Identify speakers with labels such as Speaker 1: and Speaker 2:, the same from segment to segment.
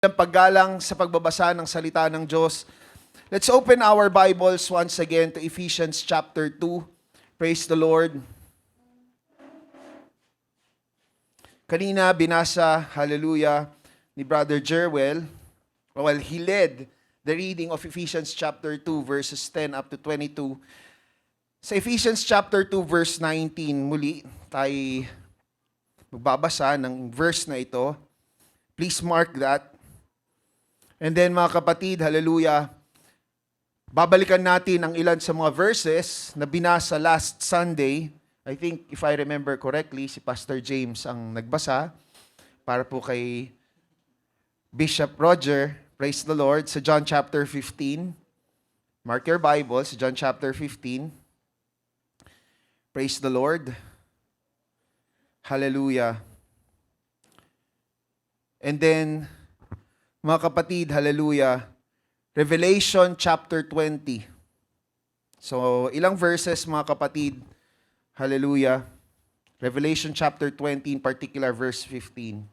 Speaker 1: Ng paggalang sa pagbabasa ng salita ng Diyos. Let's open our Bibles once again to Ephesians chapter 2. Praise the Lord. Kanina binasa, hallelujah, ni Brother Jerwell. Well, he led the reading of Ephesians chapter 2 verses 10 up to 22. Sa Ephesians chapter 2 verse 19, muli tayo magbabasa ng verse na ito. Please mark that. And then mga kapatid, hallelujah, babalikan natin ang ilan sa mga verses na binasa last Sunday. I think, if I remember correctly, si Pastor James ang nagbasa para po kay Bishop Roger. Praise the Lord. Sa John chapter 15. Mark your Bible, sa John chapter 15. Praise the Lord. Hallelujah. And then, mga kapatid, hallelujah, Revelation chapter 20. So, ilang verses mga kapatid, hallelujah, Revelation chapter 20, in particular verse 15.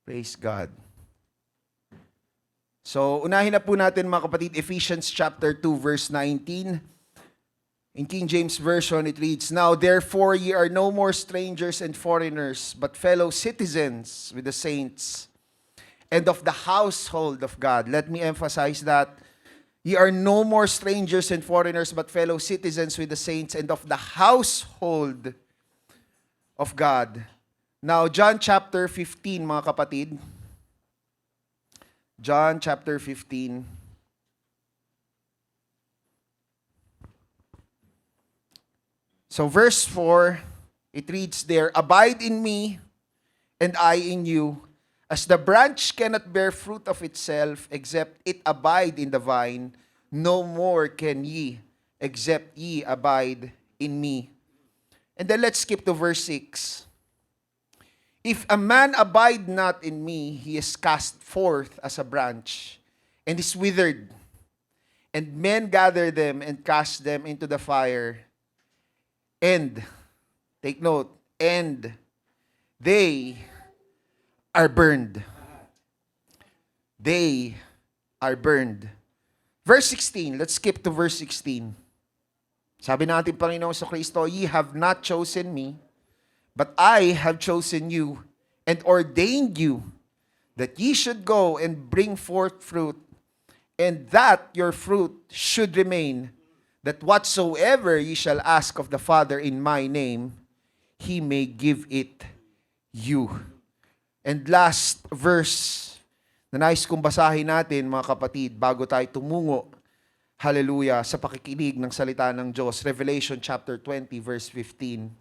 Speaker 1: Praise God. So, unahin na po natin mga kapatid, Ephesians chapter 2 verse 19. In King James Version, it reads, "Now therefore ye are no more strangers and foreigners, but fellow citizens with the saints, and of the household of God." Let me emphasize that. Ye are no more strangers and foreigners, but fellow citizens with the saints, and of the household of God. Now, John chapter 15, mga kapatid. John chapter 15. So verse 4, it reads there, "Abide in me, and I in you, as the branch cannot bear fruit of itself, except it abide in the vine, no more can ye, except ye abide in me." And then let's skip to verse 6. "If a man abide not in me, he is cast forth as a branch, and is withered. And men gather them and cast them into the fire. And," take note, "and they are burned." They are burned. Verse 16, let's skip to verse 16. Sabi natin, Panginoon sa Kristo, "Ye have not chosen me, but I have chosen you and ordained you that ye should go and bring forth fruit, and that your fruit should remain, that whatsoever ye shall ask of the Father in my name, he may give it you." And last verse na nais kong basahin natin, mga kapatid, bago tayo tumungo, hallelujah, sa pakikinig ng salita ng Diyos. Revelation chapter 20, verse 15.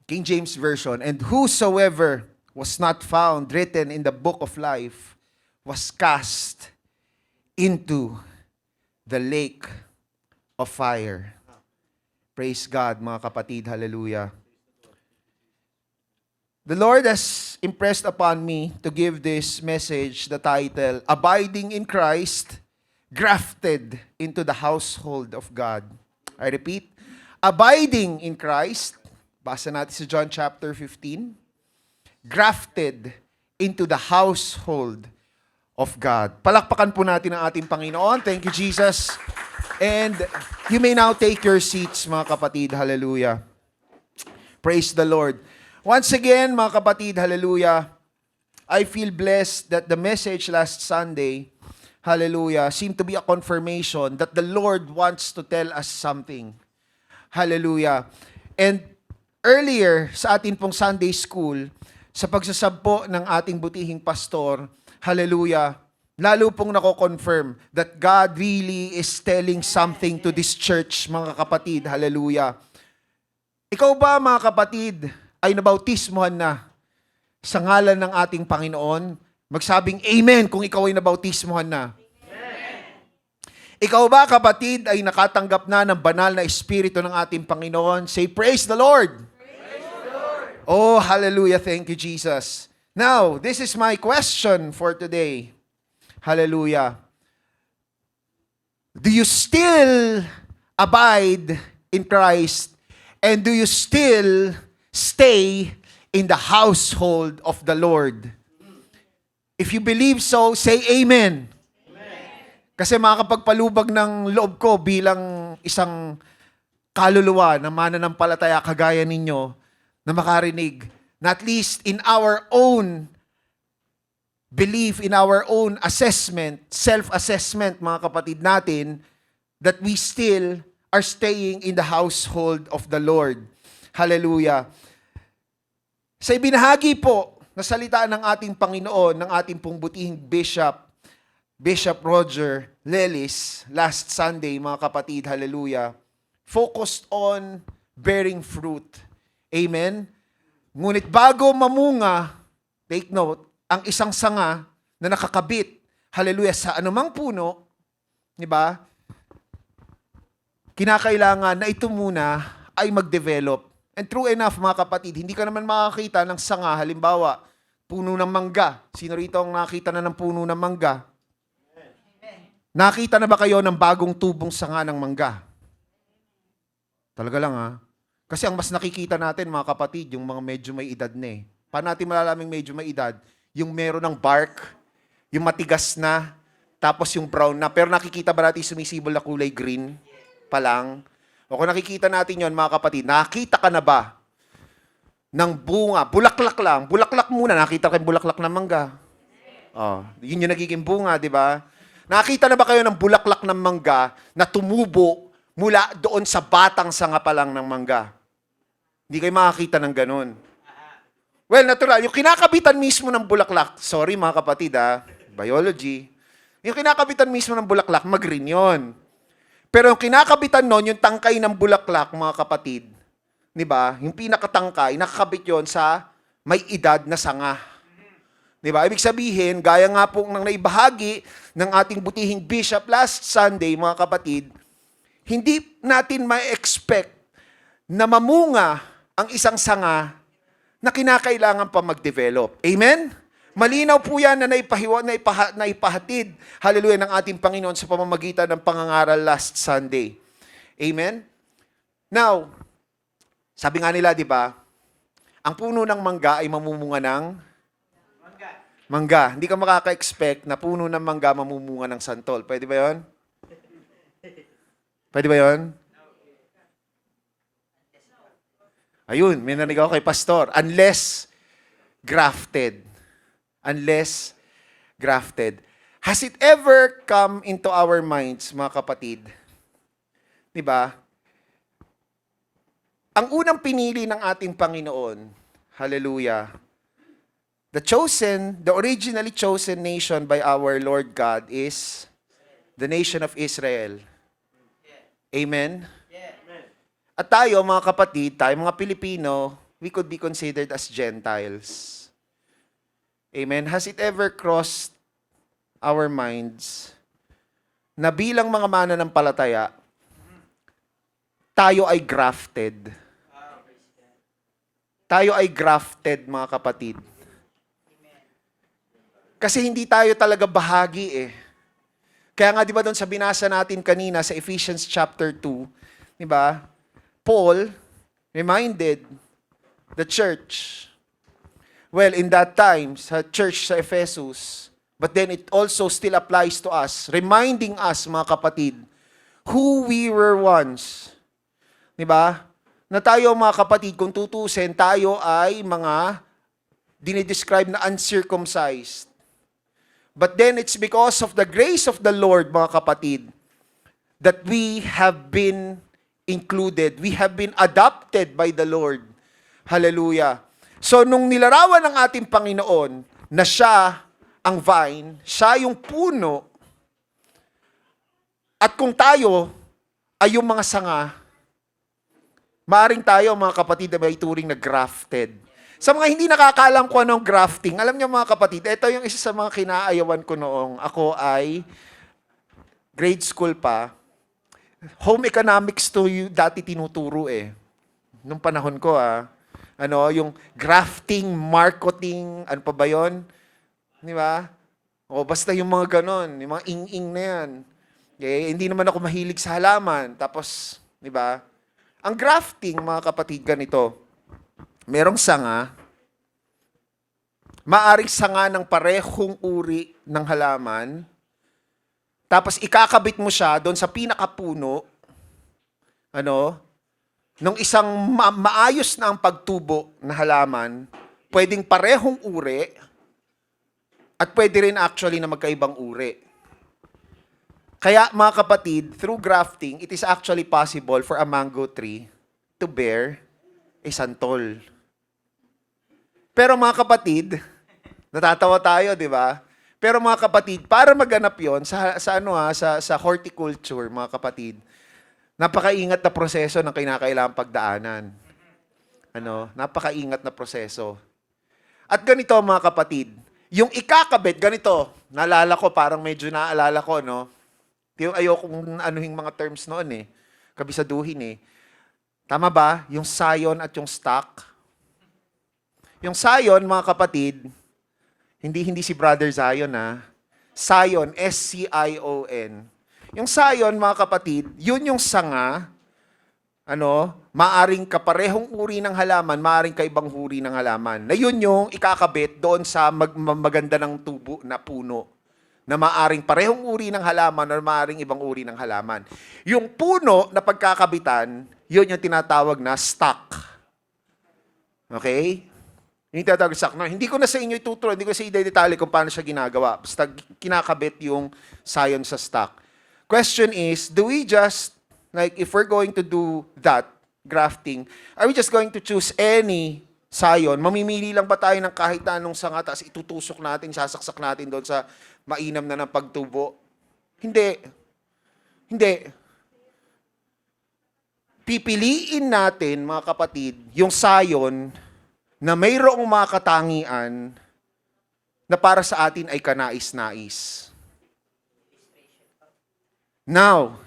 Speaker 1: King James Version, "And whosoever was not found written in the book of life was cast into the lake of fire." Praise God, mga kapatid. Hallelujah. The Lord has impressed upon me to give this message, the title, "Abiding in Christ, Grafted into the Household of God." I repeat, abiding in Christ, basa natin sa John chapter 15, grafted into the household of God. Palakpakan po natin ang ating Panginoon. Thank you, Jesus. And you may now take your seats, mga kapatid. Hallelujah. Praise the Lord. Once again, mga kapatid, hallelujah, I feel blessed that the message last Sunday, hallelujah, seemed to be a confirmation that the Lord wants to tell us something. Hallelujah. And earlier, sa atin pong Sunday school, sa pagsasampo ng ating butihing pastor, hallelujah, lalo pong nako-confirm that God really is telling something to this church, mga kapatid. Hallelujah. Ikaw ba, mga kapatid, ay nabautismohan na sa ngalan ng ating Panginoon? Magsabing amen kung ikaw ay nabautismohan na. Amen. Ikaw ba, kapatid, ay nakatanggap na ng banal na Espiritu ng ating Panginoon? Say, praise the Lord. Praise the Lord. Oh, hallelujah. Thank you, Jesus. Now, this is my question for today. Hallelujah. Do you still abide in Christ? And do you still stay in the household of the Lord? If you believe so, say amen. Kasi makakapagpalubag ng loob ko bilang isang kaluluwa na mananampalataya kagaya ninyo na makarinig na at least in our own belief, in our own assessment, self-assessment, mga kapatid natin, that we still are staying in the household of the Lord. Hallelujah. Sa ibinahagi po na salita ng ating Panginoon, ng ating pong butihing Bishop Roger Lelis, last Sunday, mga kapatid, hallelujah, focused on bearing fruit. Amen? Ngunit bago mamunga, take note, ang isang sanga na nakakabit, hallelujah, sa anumang puno, di ba? Kinakailangan na ito muna ay mag-develop. And true enough, mga kapatid, hindi ka naman makakita ng sanga, halimbawa, puno ng mangga. Sino rito ang nakita na ng puno ng mangga? Nakita na ba kayo ng bagong tubong sanga ng mangga? Talaga lang ha. Kasi ang mas nakikita natin, mga kapatid, yung mga medyo may edad na eh. Paano natin malalaming medyo may edad? Yung meron ng bark, yung matigas na, tapos yung brown na. Pero nakikita ba natin sumisibol na kulay green pa lang? O kung nakikita natin yon, mga kapatid, nakita ka na ba ng bunga? Bulaklak lang. Bulaklak muna. Nakita ka yung bulaklak ng mangga. Oh, yun yung nagiging bunga, di ba? Nakita na ba kayo ng bulaklak ng mangga na tumubo mula doon sa batang sanga pa lang ng mangga? Hindi kayo makakita ng ganun. Well, natural. Yung kinakabitan mismo ng bulaklak, sorry mga kapatid biology, yung kinakabitan mismo ng bulaklak, mag-green yun. Pero yung kinakabitan nun, yung tangkay ng bulaklak, mga kapatid, di ba? Yung pinakatangkay, nakakabit yon sa may edad na sanga. Di ba? Ibig sabihin, gaya nga po ng naibahagi ng ating butihing bishop last Sunday, mga kapatid, hindi natin ma-expect na mamunga ang isang sanga na kinakailangan pa mag-develop. Amen? Malinaw po yan na naipahatid, hallelujah, ng ating Panginoon sa pamamagitan ng pangangaral last Sunday. Amen? Now, sabi nga nila, di ba, ang puno ng mangga ay mamumunga ng mangga. Hindi ka makaka-expect na puno ng mangga mamumunga ng santol. Pwede ba yon? Pwede ba yon? Ayun, may narinig ako kay pastor. Unless grafted. Unless grafted. Has it ever come into our minds, mga kapatid? Di ba? Ang unang pinili ng ating Panginoon, hallelujah, the originally chosen nation by our Lord God is the nation of Israel. Amen? At tayo, mga kapatid, tayo mga Pilipino, we could be considered as Gentiles. Amen? Has it ever crossed our minds na bilang mga mananampalataya, tayo ay grafted? Tayo ay grafted, mga kapatid. Kasi hindi tayo talaga bahagi eh. Kaya nga, di ba doon sa binasa natin kanina sa Ephesians chapter 2, di ba? Paul reminded the church, well, in that time, sa church sa Ephesus, but then it also still applies to us, reminding us, mga kapatid, who we were once. Diba? Na tayo, mga kapatid, kung tutusin, tayo ay mga dinidescribe na uncircumcised. But then it's because of the grace of the Lord, mga kapatid, that we have been included. We have been adopted by the Lord. Hallelujah. So, nung nilarawan ng ating Panginoon na siya ang vine, siya yung puno, at kung tayo ay yung mga sanga, maaring tayo, mga kapatid, na may turing na grafted. Sa mga hindi nakakaalam ko anong grafting, alam niyo, mga kapatid, ito yung isa sa mga kinaayawan ko noong ako ay grade school pa. Home economics to yung dati tinuturo eh. Nung panahon ko yung grafting, marketing, ano pa ba yun? Di ba? O basta yung mga ganon, yung mga ing-ing na yan. Okay? Hindi naman ako mahilig sa halaman. Tapos, di ba? Ang grafting, mga kapatid, ganito. Merong sanga, maaring sanga ng parehong uri ng halaman, tapos ikakabit mo siya doon sa pinakapuno, nung isang maayos na ang pagtubo na halaman, pwedeng parehong uri, at pwede rin actually na magkaibang uri. Kaya mga kapatid, through grafting, it is actually possible for a mango tree to bear a santol. Pero mga kapatid, natatawa tayo, di ba? Pero mga kapatid, para maganap yon sa horticulture, mga kapatid, napakaingat na proseso ng kinakailangang pagdaanan. Napakaingat na proseso. At ganito, mga kapatid, yung ikakabit, ganito, naalala ko, parang medyo naalala ko, no? Yung ayokong anuhing mga terms noon kabisaduhin Tama ba? Yung sayon at yung stock. Yung sayon, mga kapatid, hindi si Brother Zion Sayon, S-C-I-O-N. Yung sayon, mga kapatid, yun yung sanga, maaring kaparehong uri ng halaman, maaring kaibang uri ng halaman. Na yun yung ikakabit doon sa maganda ng tubo na puno. Na maaring parehong uri ng halaman o maaring ibang uri ng halaman. Yung puno na pagkakabitan, yun yung tinatawag na stock. Okay? Yung tinatawag na stock. No, hindi ko na sa inyo ituturo, hindi ko sa i-detalye kung paano siya ginagawa. Basta kinakabit yung sayon sa stock. Question is, do we just, if we're going to do that, grafting, are we just going to choose any sayon? Mamimili lang ba tayo ng kahit anong sanga, tapos itutusok natin, sasaksak natin doon sa mainam na ng pagtubo? Hindi. Pipiliin natin, mga kapatid, yung sayon na mayroong mga katangian na para sa atin ay kanais-nais. Now,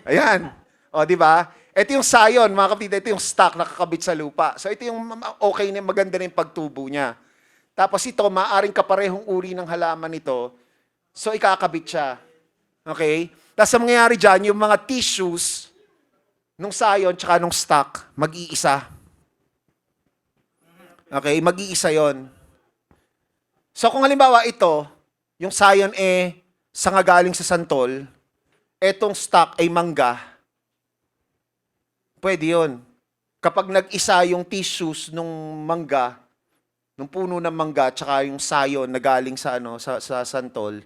Speaker 1: ayan. O, di ba? Ito yung sayon, mga kapatid, ito yung stock nakakabit sa lupa. So, ito yung okay na maganda na yung pagtubo niya. Tapos ito, maaring kaparehong uri ng halaman nito. So, ikakabit siya. Okay? Tapos ang mangyayari dyan, yung mga tissues nung sayon tsaka nung stock, mag-iisa. Okay? Mag-iisa yon. So, kung halimbawa ito, yung sayon sanga galing sa santol, etong stock ay mangga, pwede yun. Kapag nag-isa yung tissues nung mangga, nung puno ng mangga, tsaka yung sayon na galing sa santol,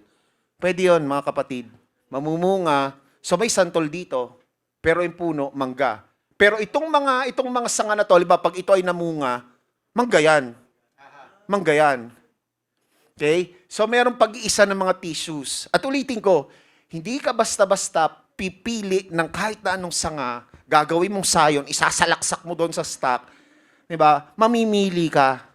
Speaker 1: pwede yun, mga kapatid. Mamumunga, so may santol dito, pero yung puno, mangga. Pero itong mga sanga na to, pag ito ay namunga, mangga yan. Mangga yan. Okay? So merong pag-iisa ng mga tissues. At ulitin ko, hindi ka basta-basta pipili ng kahit na anong sanga, gagawin mong sayon, isasalaksak mo doon sa stock, diba? Mamimili ka.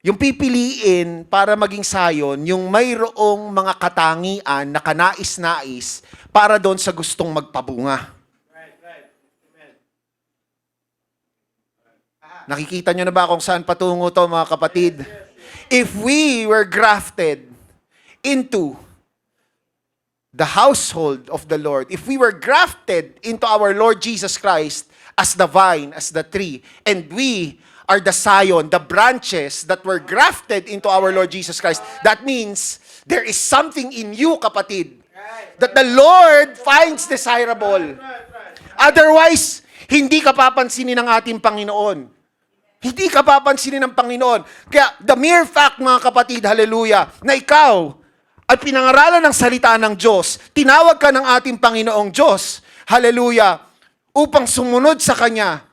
Speaker 1: Yung pipiliin para maging sayon, yung mayroong mga katangian na kanais-nais para doon sa gustong magpabunga. Right. Amen. Nakikita nyo na ba kung saan patungo to, mga kapatid? If we were grafted into the household of the Lord, if we were grafted into our Lord Jesus Christ as the vine, as the tree, and we are the sayon, the branches that were grafted into our Lord Jesus Christ. That means there is something in you, kapatid, that the Lord finds desirable. Otherwise, hindi ka papansinin ng ating Panginoon. Hindi ka papansinin ng Panginoon. Kaya, the mere fact, mga kapatid, hallelujah, na ikaw ay pinangaralan ng salita ng Diyos, tinawag ka ng ating Panginoong Diyos, hallelujah, upang sumunod sa Kanya.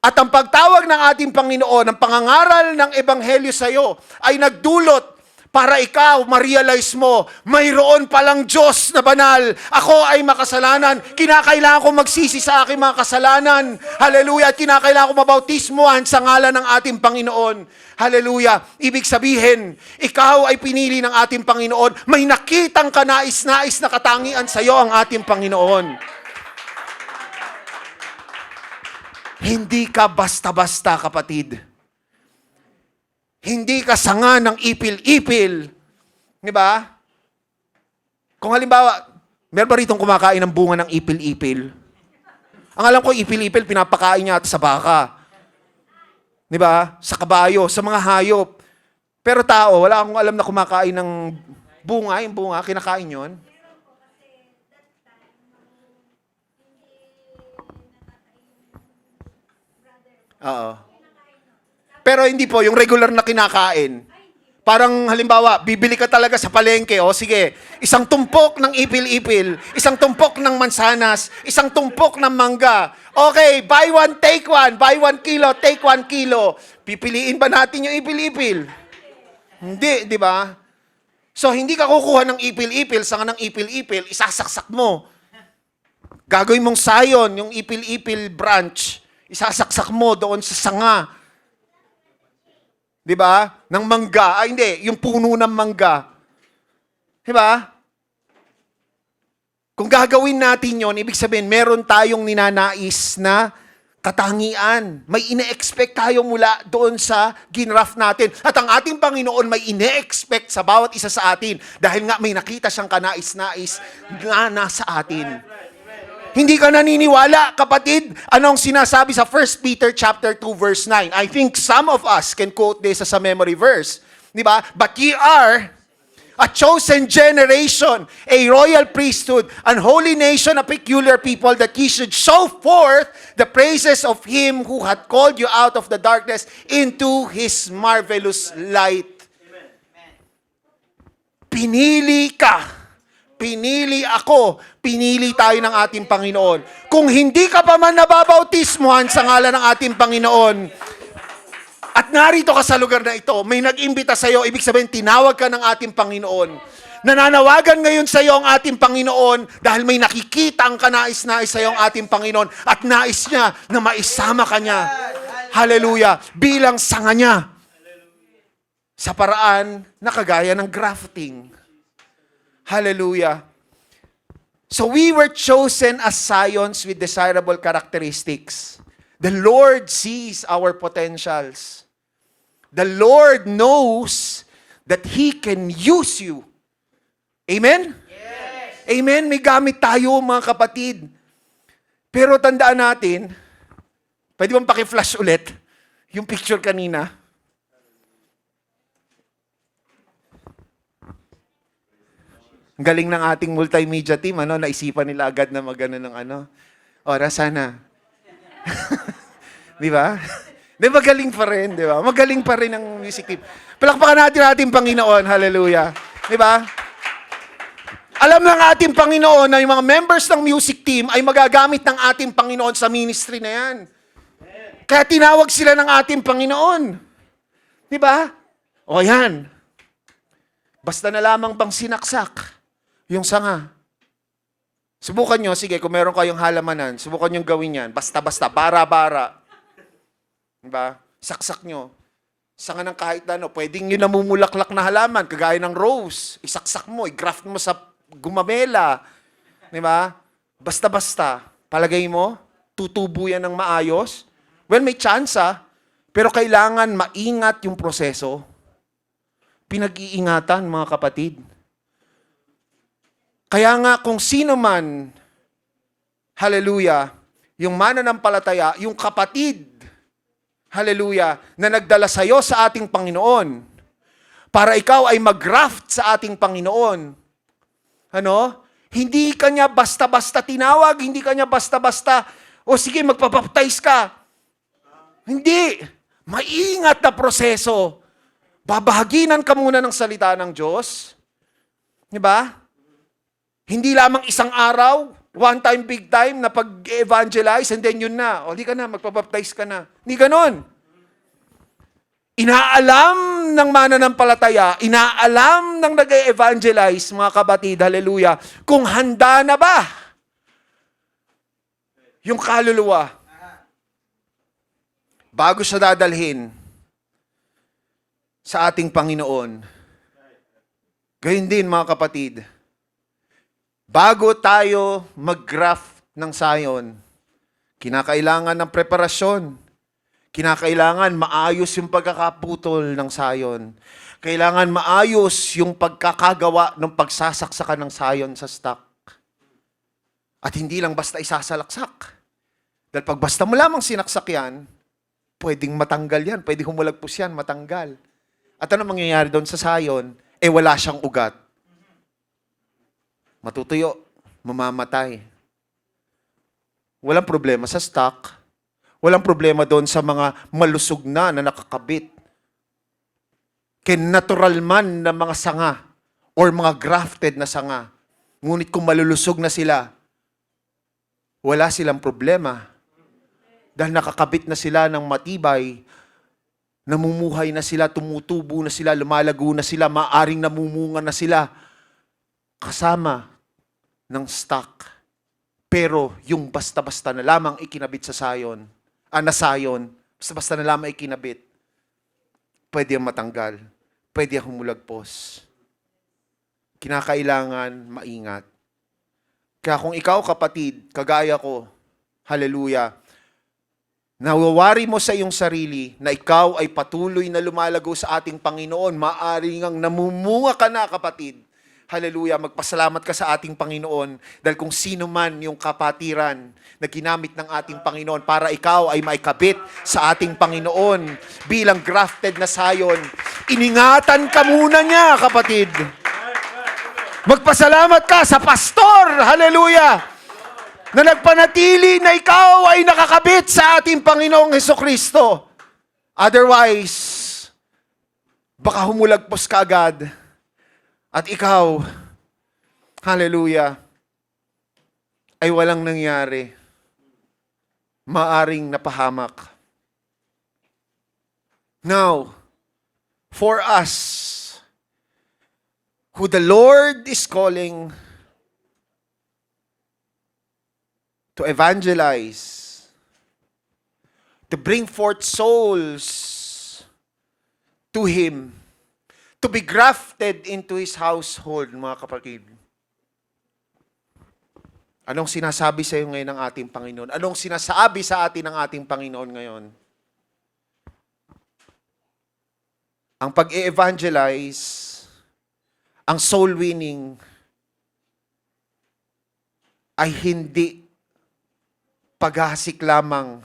Speaker 1: At ang pagtawag ng ating Panginoon, ang pangangaral ng Ebanghelyo sa iyo, ay nagdulot para ikaw, ma-realize mo, mayroon palang Diyos na banal. Ako ay makasalanan. Kinakailangan ko magsisi sa aking mga kasalanan. Hallelujah. At kinakailangan ko mabautismuhan sa ngalan ng ating Panginoon. Hallelujah. Ibig sabihin, ikaw ay pinili ng ating Panginoon. May nakitang kanais-nais na katangian sa iyo ang ating Panginoon. Hindi ka basta-basta, kapatid. Hindi ka sanga ng ipil-ipil. Di ba? Kung halimbawa, meron ba ritong kumakain ng bunga ng ipil-ipil? Ang alam ko, ipil-ipil, pinapakain niya at sa baka. Di ba? Sa kabayo, sa mga hayop. Pero tao, wala akong alam na kumakain ng bunga. Yung bunga, kinakain yon. Oo. Pero hindi po, yung regular na kinakain. Parang halimbawa, bibili ka talaga sa palengke, o sige, isang tumpok ng ipil-ipil, isang tumpok ng mansanas, isang tumpok ng mangga. Okay, buy one, take one. Buy 1 kilo, take 1 kilo. Pipiliin ba natin yung ipil-ipil? Hindi, di ba? So, hindi ka kukuha ng ipil-ipil, sanga ng ipil-ipil, isasaksak mo. Gagawin mong sayon, yung ipil-ipil branch, isasaksak mo doon sa sanga. Di ba? Ng mangga. Ay, hindi. Yung puno ng mangga. Di ba? Kung gagawin natin yon, ibig sabihin, meron tayong ninanais na katangian. May ine-expect tayo mula doon sa ginraft natin. At ang ating Panginoon may ine-expect sa bawat isa sa atin dahil nga may nakita siyang kanais-nais na nasa atin. Hindi ka naniniwala, kapatid? Anong sinasabi sa 1 Peter chapter 2 verse 9? I think some of us can quote this as a memory verse. Di ba? But ye are a chosen generation, a royal priesthood, an holy nation, a peculiar people, that ye should show forth the praises of Him who hath called you out of the darkness into His marvelous light. Pinili ka. Pinili ako, pinili tayo ng ating Panginoon. Kung hindi ka pa man nababautismuhan sa ngalan ng ating Panginoon, at narito ka sa lugar na ito, may nag-imbita sa iyo, ibig sabihin, tinawag ka ng ating Panginoon. Nananawagan ngayon sa iyo ang ating Panginoon dahil may nakikita ang kanais-nais sa iyo ang ating Panginoon at nais niya na maisama ka niya. Hallelujah! Bilang sanga niya. Sa paraan na kagaya ng grafting. Hallelujah. So we were chosen as scions with desirable characteristics. The Lord sees our potentials. The Lord knows that He can use you. Amen? Yes. Amen? May gamit tayo, mga kapatid. Pero tandaan natin, pwede bang paki-flash ulit yung picture kanina? Ang galing ng ating multimedia team, naisipan nila agad na magano ng sana. Di ba? Di ba magaling pa rin, di ba? Magaling pa rin ang music team. Palakpakan natin ating Panginoon, hallelujah. Di ba? Alam ng ating Panginoon na yung mga members ng music team ay magagamit ng ating Panginoon sa ministry na yan. Kaya tinawag sila ng ating Panginoon. Di ba? O yan. Basta na lamang bang sinaksak yung sanga. Subukan nyo, sige, kung meron kayong halamanan, subukan nyo gawin yan. Basta-basta, bara-bara. Diba? Saksak nyo. Sanga ng kahit ano, pwedeng yun namumulaklak na halaman, kagaya ng rose. Isaksak mo, i-graft mo sa gumamela. Diba? Basta-basta. Palagay mo, tutubo yan ng maayos. Well, may chance pero kailangan maingat yung proseso. Pinag-iingatan, mga kapatid. Kaya nga kung sino man, hallelujah, yung mananampalataya, yung kapatid, hallelujah, na nagdala sa iyo sa ating Panginoon, para ikaw ay mag-graft sa ating Panginoon. Hindi kanya basta-basta tinawag, hindi kanya basta-basta, o sige, magpapaptize ka. Hindi. Maingat na proseso. Babahaginan ka muna ng salita ng Diyos. Diba? Hindi lamang isang araw, one time, big time, na pag-evangelize, and then yun na. O, di ka na, magpapaptize ka na. Hindi ganon. Inaalam ng mananampalataya, inaalam ng nag-evangelize, mga kapatid, hallelujah, kung handa na ba yung kaluluwa bago siya dadalhin sa ating Panginoon. Gayun din, mga kapatid, bago tayo mag-graft ng sayon, kinakailangan ng preparasyon. Kinakailangan maayos yung pagkakaputol ng sayon. Kailangan maayos yung pagkakagawa ng pagsasaksakan ng sayon sa stock. At hindi lang basta isasalaksak. Dahil pag basta mo lamang sinaksak yan, pwedeng matanggal yan, pwedeng humulagpos yan, matanggal. At ano mangyayari doon sa sayon? Wala siyang ugat. Matutuyo, mamamatay. Walang problema sa stock. Walang problema doon sa mga malusog na nakakabit. Natural man na mga sanga or mga grafted na sanga. Ngunit kung malulusog na sila, wala silang problema. Dahil nakakabit na sila ng matibay, namumuhay na sila, tumutubo na sila, lumalago na sila, maaring namumunga na sila kasama ng stock. Pero yung basta-basta na lamang ikinabit sa sayon, nasayon, basta-basta na lamang ikinabit, pwede ang matanggal, pwede ang humulagpos. Kinakailangan maingat. Kaya kung ikaw, kapatid, kagaya ko, hallelujah, nawawari mo sa iyong sarili na ikaw ay patuloy na lumalago sa ating Panginoon, maaring ang namumunga ka na, kapatid. Hallelujah, magpasalamat ka sa ating Panginoon dahil kung sino man yung kapatiran na ginamit ng ating Panginoon para ikaw ay maikabit sa ating Panginoon bilang grafted na sayon, iningatan ka muna niya, kapatid. Magpasalamat ka sa pastor, hallelujah, na nagpanatili na ikaw ay nakakabit sa ating Panginoong Hesukristo. Otherwise, baka humulagpos ka agad. At ikaw, hallelujah, ay walang nangyari. Maaring napahamak. Now, for us, who the Lord is calling to evangelize, to bring forth souls to Him, to be grafted into His household, mga kapatid. Anong sinasabi sa iyo ngayon ng ating Panginoon? Anong sinasabi sa atin ng ating Panginoon ngayon? Ang pag-e-evangelize, ang soul winning, ay hindi paghahasik lamang.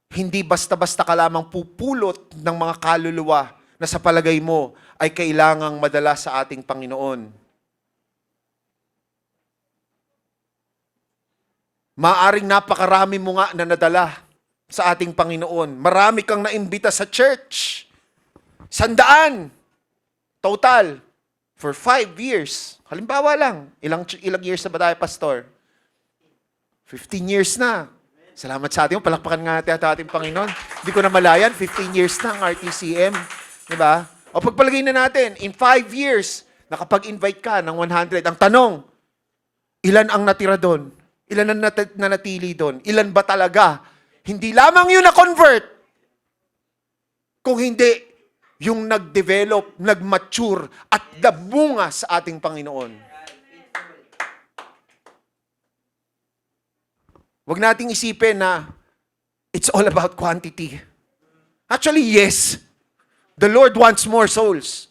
Speaker 1: Hindi basta-basta ka lamang pupulot ng mga kaluluwa na sa palagay mo ay kailangang madala sa ating Panginoon. Maaring napakarami mo nga na nadala sa ating Panginoon. Marami kang naimbita sa church. 100. Total. For 5 years. Halimbawa lang, ilang years na ba tayo, Pastor? 15 years na. Salamat sa atin. Palakpakan nga natin at ating Panginoon. Hindi ko na malayan, 15 years na ang RTCM. Diba? O pagpalagay na natin, in 5 years, nakapag-invite ka ng 100. Ang tanong, ilan ang natira doon? Ilan ang nanatili doon? Ilan ba talaga? Hindi lamang yun na-convert. Kung hindi, yung nag-develop, nag-mature, at nabunga sa ating Panginoon. Huwag nating isipin na it's all about quantity. Actually, yes. The Lord wants more souls.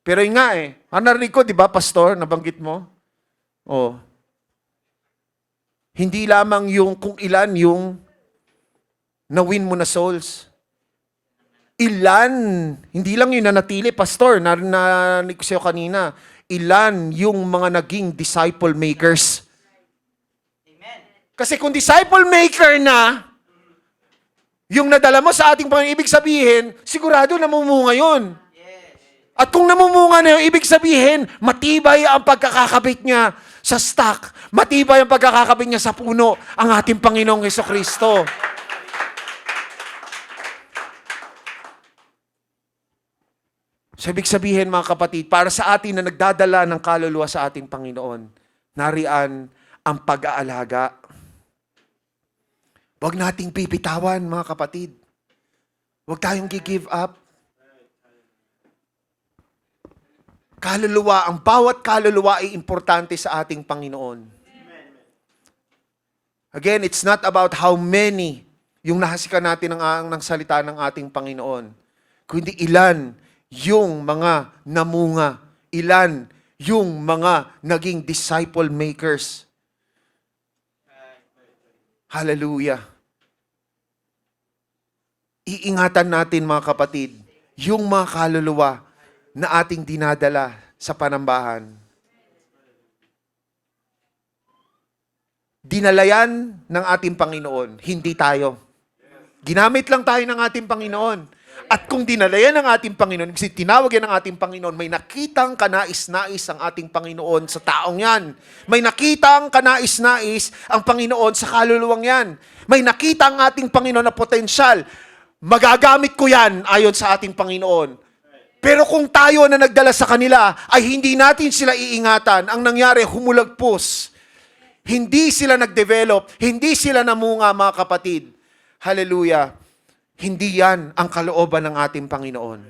Speaker 1: Pero yun nga narinig ko, di ba, Pastor, nabanggit mo? Hindi lamang yung kung ilan yung na-win mo na souls. Ilan, hindi lang yung nanatili, Pastor, narinig ko sa'yo kanina, ilan yung mga naging disciple makers. Amen. Kasi kung disciple maker na, yung nadala mo sa ating Panginoon, ibig sabihin, sigurado namumunga yun. At kung namumunga na yun, ibig sabihin, matibay ang pagkakakabit niya sa stock. Matibay ang pagkakakabit niya sa puno, ang ating Panginoong Hesukristo. So, ibig sabihin, mga kapatid, para sa atin na nagdadala ng kaluluwa sa ating Panginoon, nariyan ang pag-aalaga. Huwag nating pipitawan, mga kapatid. Huwag tayong give up. Kaluluwa, ang bawat kaluluwa ay importante sa ating Panginoon. Again, it's not about how many yung nahasikan natin ng salita ng ating Panginoon. kundi ilan yung mga namunga, ilan yung mga naging disciple makers. Hallelujah. Iingatan natin mga kapatid, yung mga kaluluwa na ating dinadala sa panambahan. Dinalayan ng ating Panginoon, hindi tayo. Ginamit lang tayo ng ating Panginoon. At kung dinalayan ng ating Panginoon, kasi tinawag yan ng ating Panginoon, may nakitang kanais-nais ang ating Panginoon sa taong yan. May nakitang kanais-nais ang Panginoon sa kaluluwang yan. May nakita ang ating Panginoon na potensyal. Magagamit ko yan ayon sa ating Panginoon. Pero kung tayo na nagdala sa kanila ay hindi natin sila iingatan, ang nangyari, humulagpos. Hindi sila nag-develop, hindi sila namunga, mga kapatid. Hallelujah. Hindi yan ang kalooban ng ating Panginoon.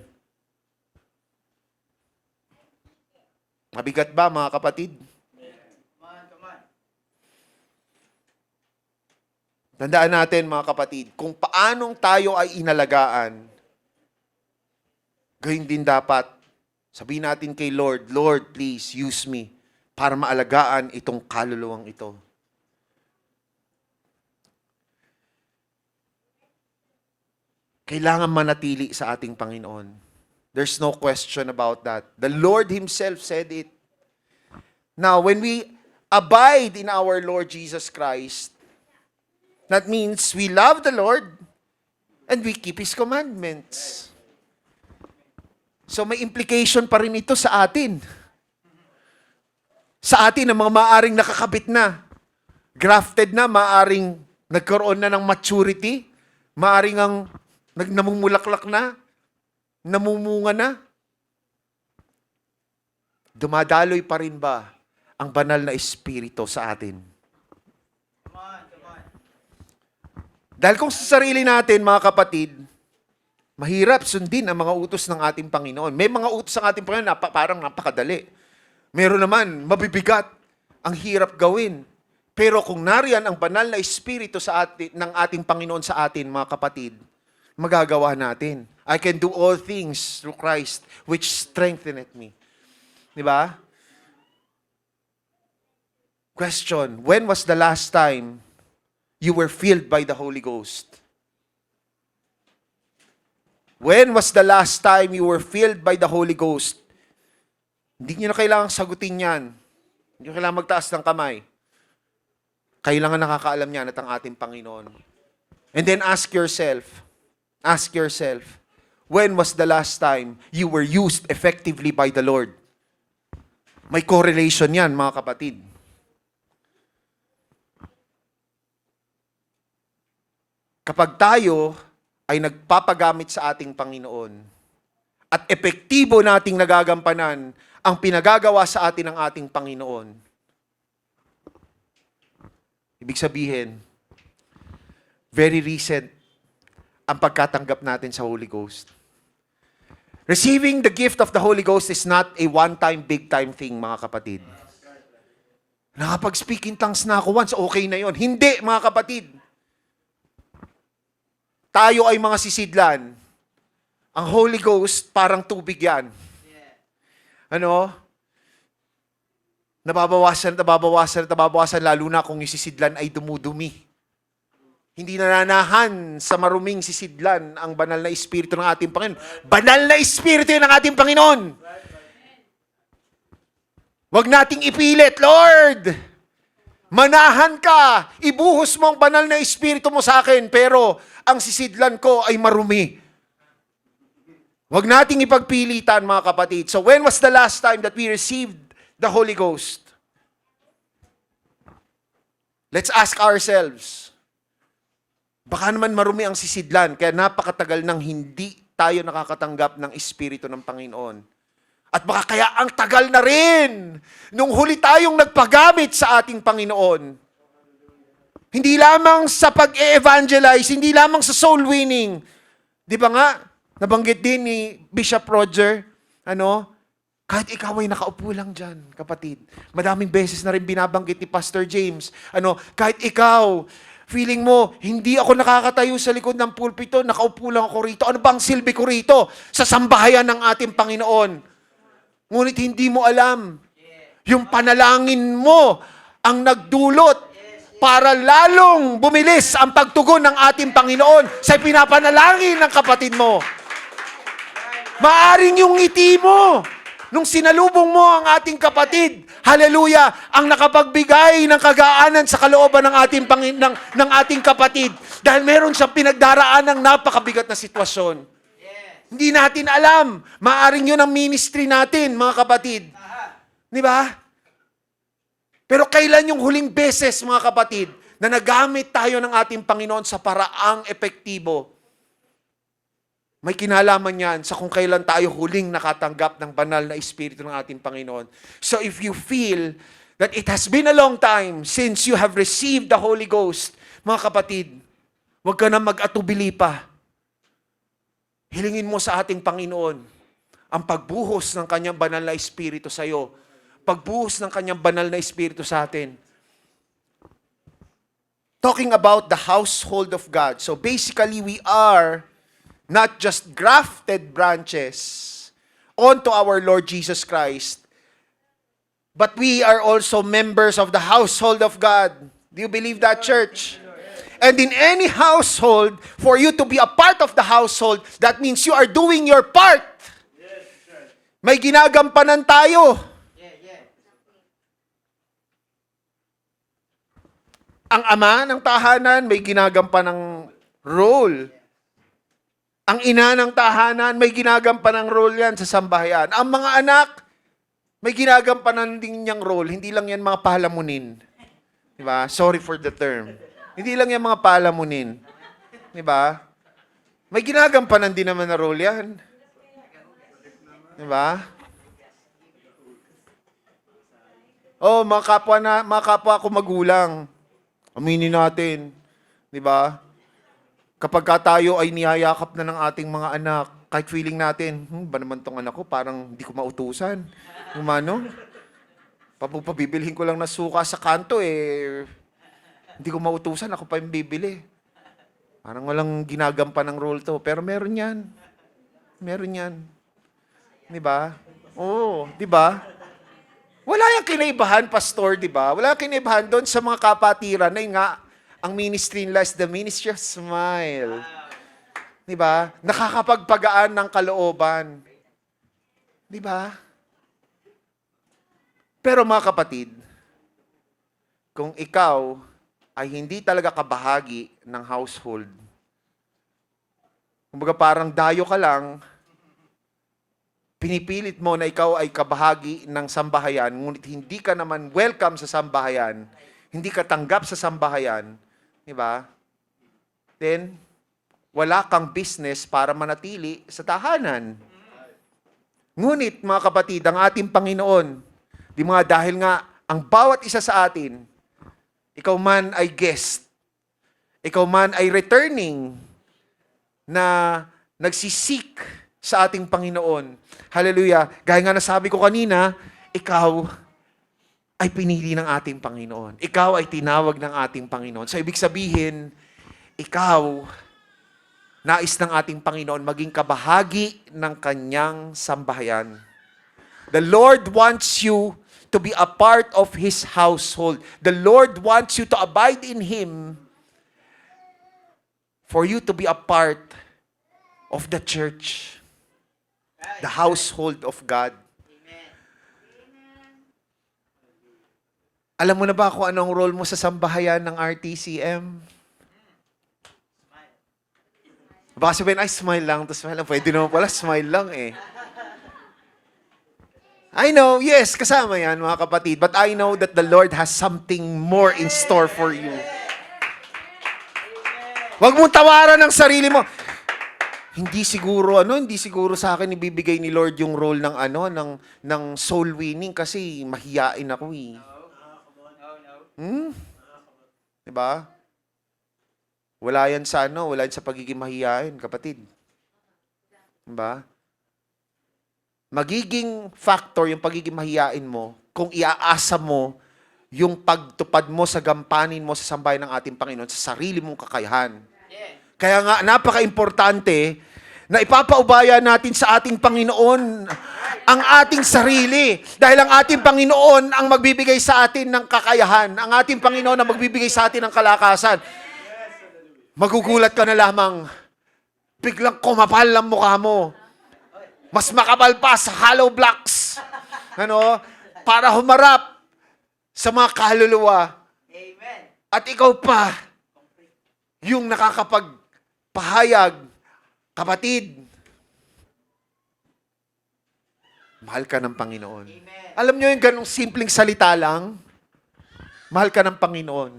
Speaker 1: Mabigat ba, mga kapatid? Tandaan natin, mga kapatid, kung paanong tayo ay inalagaan, gayon din dapat, sabihin natin kay Lord, Lord, please use me para maalagaan itong kaluluwang ito. Kailangan manatili sa ating Panginoon. There's no question about that. The Lord Himself said it. Now, when we abide in our Lord Jesus Christ, that means we love the Lord and we keep His commandments. So may implication pa rin ito sa atin. Sa atin, ang mga maaring nakakabit na, grafted na, maaring nagkaroon na ng maturity, maaring ang namumulaklak na, namumunga na. Dumadaloy pa rin ba ang banal na Espiritu sa atin? Dahil kung sa sarili natin, mga kapatid, mahirap sundin ang mga utos ng ating Panginoon. May mga utos ng ating Panginoon na parang napakadali. Meron naman, mabibigat, ang hirap gawin. Pero kung nariyan ang banal na Espiritu sa atin, ng ating Panginoon sa atin, mga kapatid, magagawa natin. I can do all things through Christ, which strengtheneth me. Di ba? Question, when was the last time you were filled by the Holy Ghost? When was the last time you were filled by the Holy Ghost? Hindi nyo na kailangang sagutin yan. Hindi nyo kailangang magtaas ng kamay. Kailangan nakakaalam niyan at ang ating Panginoon. And then ask yourself, when was the last time you were used effectively by the Lord? May correlation yan, mga kapatid. Kapag tayo ay nagpapagamit sa ating Panginoon at epektibo nating nagagampanan ang pinagagawa sa atin ng ating Panginoon, ibig sabihin, very recent ang pagkatanggap natin sa Holy Ghost. Receiving the gift of the Holy Ghost is not a one-time, big-time thing, mga kapatid. Nakapag-speak in tongues na ako once, okay na yon. Hindi, mga kapatid. Tayo ay mga sisidlan. Ang Holy Ghost, parang tubig yan. Ano? Nababawasan, lalo na kung yung sisidlan ay dumudumi. Hindi nananahan sa maruming sisidlan ang banal na Espiritu ng ating Panginoon. Banal na Espiritu ng ating Panginoon. Huwag nating ipilit, Lord! Manahan ka! Ibuhos mo ang banal na Espiritu mo sa akin, pero ang sisidlan ko ay marumi. Huwag nating ipagpilitan, mga kapatid. So when was the last time that we received the Holy Ghost? Let's ask ourselves. Baka naman marumi ang sisidlan, kaya napakatagal nang hindi tayo nakakatanggap ng Espiritu ng Panginoon. At baka kaya ang tagal na rin nung huli tayong nagpagamit sa ating Panginoon. Hindi lamang sa pag-e-evangelize, hindi lamang sa soul winning. Di ba nga, nabanggit din ni Bishop Roger, kahit ikaw ay nakaupo lang dyan, kapatid. Madaming beses na rin binabanggit ni Pastor James. Kahit ikaw Feeling mo, hindi ako nakakatayo sa likod ng pulpito, nakaupo lang ako rito. Ano bang silbi ko rito? Sa sambahayan ng ating Panginoon. Ngunit hindi mo alam, yung panalangin mo ang nagdulot para lalong bumilis ang pagtugon ng ating Panginoon sa pinapanalangin ng kapatid mo. Maaring yung ngiti mo, nung sinalubong mo ang ating kapatid, hallelujah, ang nakapagbigay ng kagaanan sa kalooban ng ng ating kapatid dahil meron siyang pinagdaraan ng napakabigat na sitwasyon. Hindi natin alam. Maaring yun ang ministry natin, mga kapatid. Di ba? Pero kailan yung huling beses, mga kapatid, na nagamit tayo ng ating Panginoon sa paraang epektibo? May kinalaman yan sa kung kailan tayo huling nakatanggap ng banal na Espiritu ng ating Panginoon. So if you feel that it has been a long time since you have received the Holy Ghost, mga kapatid, huwag ka na mag-atubili pa. Hilingin mo sa ating Panginoon ang pagbuhos ng kanyang banal na Espiritu sa iyo. Pagbuhos ng kanyang banal na Espiritu sa atin. Talking about the household of God. So basically, we are not just grafted branches onto our Lord Jesus Christ, but we are also members of the household of God. Do you believe that, church? And in any household, for you to be a part of the household, that means you are doing your part. May ginagampanan tayo. Ang ama ng tahanan, may ginagampanang role. Ang ina ng tahanan, may ginagampanang role yan sa sambahayan. Ang mga anak, may ginagampanan din niyang role. Hindi lang yan mga palamunin. Diba? Sorry for the term. Hindi lang yan mga palamunin. Diba? May ginagampanan din naman na role yan. Diba? Oh, mga kapwa ko magulang. Aminin natin. Diba? Kapag tayo ay niyayakap na ng ating mga anak, kahit feeling natin, ba naman tong anak ko, parang hindi ko mautusan. Umano? Pabibilhin ko lang na suka sa kanto, hindi ko mautusan, ako pa yung bibili. Parang walang ginagampan ng role to. Pero meron yan. Meron yan. Di ba? Oo, di ba? Wala yung kinaibahan, pastor, di ba? Wala yung kinaibahan doon sa mga kapatiran na nga, ang ministry nila is the ministry of smile. Di ba? Nakakapagpagaan ng kalooban. Di ba? Pero mga kapatid, kung ikaw ay hindi talaga kabahagi ng household, kumbaga parang dayo ka lang, pinipilit mo na ikaw ay kabahagi ng sambahayan, ngunit hindi ka naman welcome sa sambahayan, hindi ka tanggap sa sambahayan, di ba? Then, wala kang business para manatili sa tahanan. Ngunit, mga kapatid, ang ating Panginoon, di mga dahil nga, ang bawat isa sa atin, ikaw man ay guest, ikaw man ay returning, na nagsisik sa ating Panginoon. Hallelujah. Gaya nga nasabi ko kanina, ikaw ay pinili ng ating Panginoon. Ikaw ay tinawag ng ating Panginoon. So, ibig sabihin, ikaw, nais ng ating Panginoon maging kabahagi ng kanyang sambahayan. The Lord wants you to be a part of His household. The Lord wants you to abide in Him for you to be a part of the church, the household of God. Alam mo na ba kung anong role mo sa sambahayan ng RTCM? Baka sabihin, ay, smile lang. Pwede naman pala, smile lang eh. I know, yes, kasama yan mga kapatid. But I know that the Lord has something more in store for you. Huwag mong tawaran ng sarili mo. Hindi siguro sa akin ibibigay ni Lord yung role ng soul winning kasi mahiyain ako eh. Diba? Wala yan sa pagiging mahiyain, kapatid. Diba? Magiging factor yung pagiging mahiyain mo kung iaasa mo yung pagtupad mo sa gampanin mo sa sambahay ng ating Panginoon sa sarili mong kakayahan. Kaya nga, napaka-importante na ipapaubaya natin sa ating Panginoon ang ating sarili. Dahil ang ating Panginoon ang magbibigay sa atin ng kakayahan. Ang ating Panginoon ang magbibigay sa atin ng kalakasan. Magugulat ka na lamang, biglang kumapal ang mukha mo. Mas makapal pa sa hollow blocks. Para humarap sa mga kaluluwa.
Speaker 2: Amen.
Speaker 1: At ikaw pa, yung nakakapagpahayag, kapatid, mahal ka ng Panginoon.
Speaker 2: Amen.
Speaker 1: Alam nyo yung ganong simpleng salita lang? Mahal ka ng Panginoon.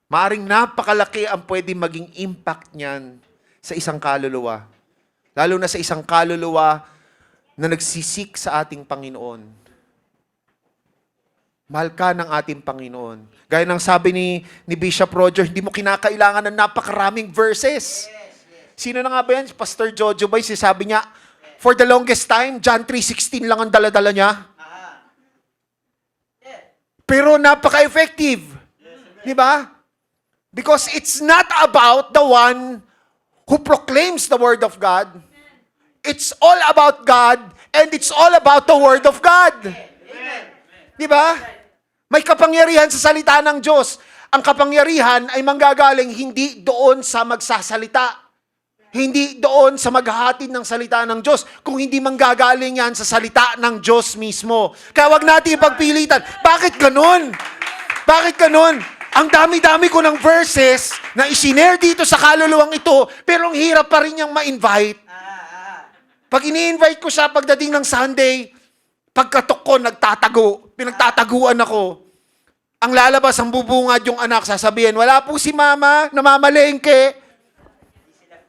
Speaker 1: Maaring napakalaki ang pwede maging impact niyan sa isang kaluluwa. Lalo na sa isang kaluluwa na nagsisik sa ating Panginoon. Mahal ka ng ating Panginoon. Gaya ng sabi ni Bishop Roger, hindi mo kinakailangan ng napakaraming verses. Sino na nga ba yan? Pastor Jojo ba? Sabi niya, for the longest time, John 3:16 lang ang dala-dala niya. Pero napaka-effective. Di ba? Because it's not about the one who proclaims the Word of God. It's all about God and it's all about the Word of God. Di ba? May kapangyarihan sa salita ng Diyos. Ang kapangyarihan ay manggagaling hindi doon sa magsasalita. Hindi doon sa maghahatid ng salita ng Diyos, kung hindi manggagaling yan sa salita ng Diyos mismo. Kaya wag natin ipagpilitan. Bakit ganun? Bakit ganun? Ang dami-dami ko ng verses na isinare dito sa kaluluwang ito, pero ang hirap pa rin niyang ma-invite. Pag ini-invite ko siya pagdating ng Sunday, pagkatok ko, nagtatago. Pinagtataguan ako. Ang lalabas, ang bubungad yung anak, sasabihin, wala po si mama, namamalengke.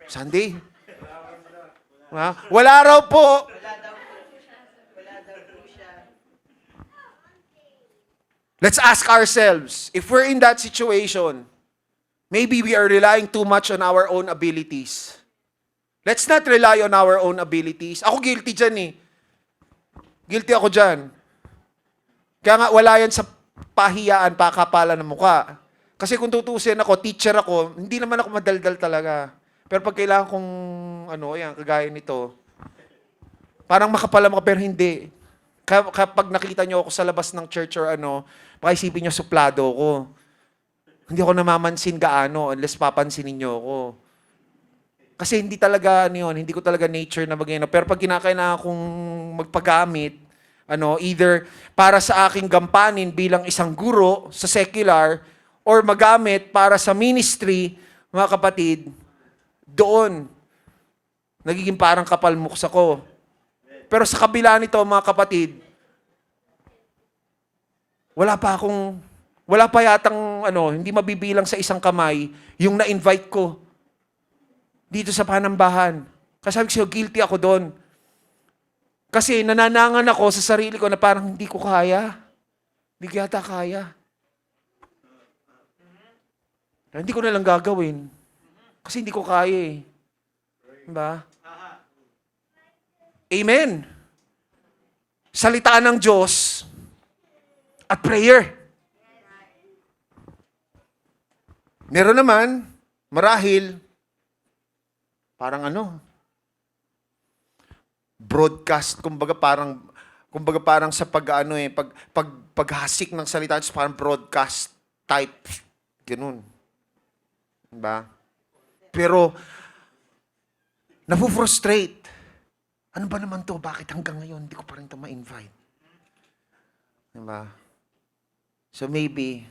Speaker 1: Sunday. Wala raw po.
Speaker 2: Wala daw po siya.
Speaker 1: Let's ask ourselves, if we're in that situation, maybe we are relying too much on our own abilities. Let's not rely on our own abilities. Ako guilty dyan eh. Guilty ako dyan. Kaya nga wala yan sa pahiyaan, pakapalan ng mukha. Kasi kung tutusin ako, teacher ako, hindi naman ako madaldal talaga. Pero pag kailangan kong, kagaya nito, parang makapalam ako, pero hindi. Kapag nakita nyo ako sa labas ng church or pakiisipin nyo, suplado ko. Hindi ako namamansin gaano unless papansinin nyo ako. Kasi hindi talaga, hindi ko talaga nature na maging, pero pag kinakailangan kong magpagamit, either para sa aking gampanin bilang isang guro sa secular, or magamit para sa ministry, mga kapatid, doon, nagiging parang kapal muksa ko. Pero sa kabila nito, mga kapatid, wala pa yatang, hindi mabibilang sa isang kamay, yung na-invite ko dito sa panambahan. Kasi sabi ko, guilty ako doon. Kasi nananangan ako sa sarili ko na parang hindi ko kaya. Hindi ko yata kaya. Hindi ko na lang gagawin. Kasi hindi ko kaya eh. Diba? Amen. Salita ng Diyos at prayer. Meron naman, marahil, parang broadcast, kumbaga parang sa paghasik ng salita, parang broadcast type. Ganun. Diba? Pero, nafu-frustrate. Ano ba naman to? Bakit hanggang ngayon hindi ko pa rin ito ma-invite? Diba? So maybe,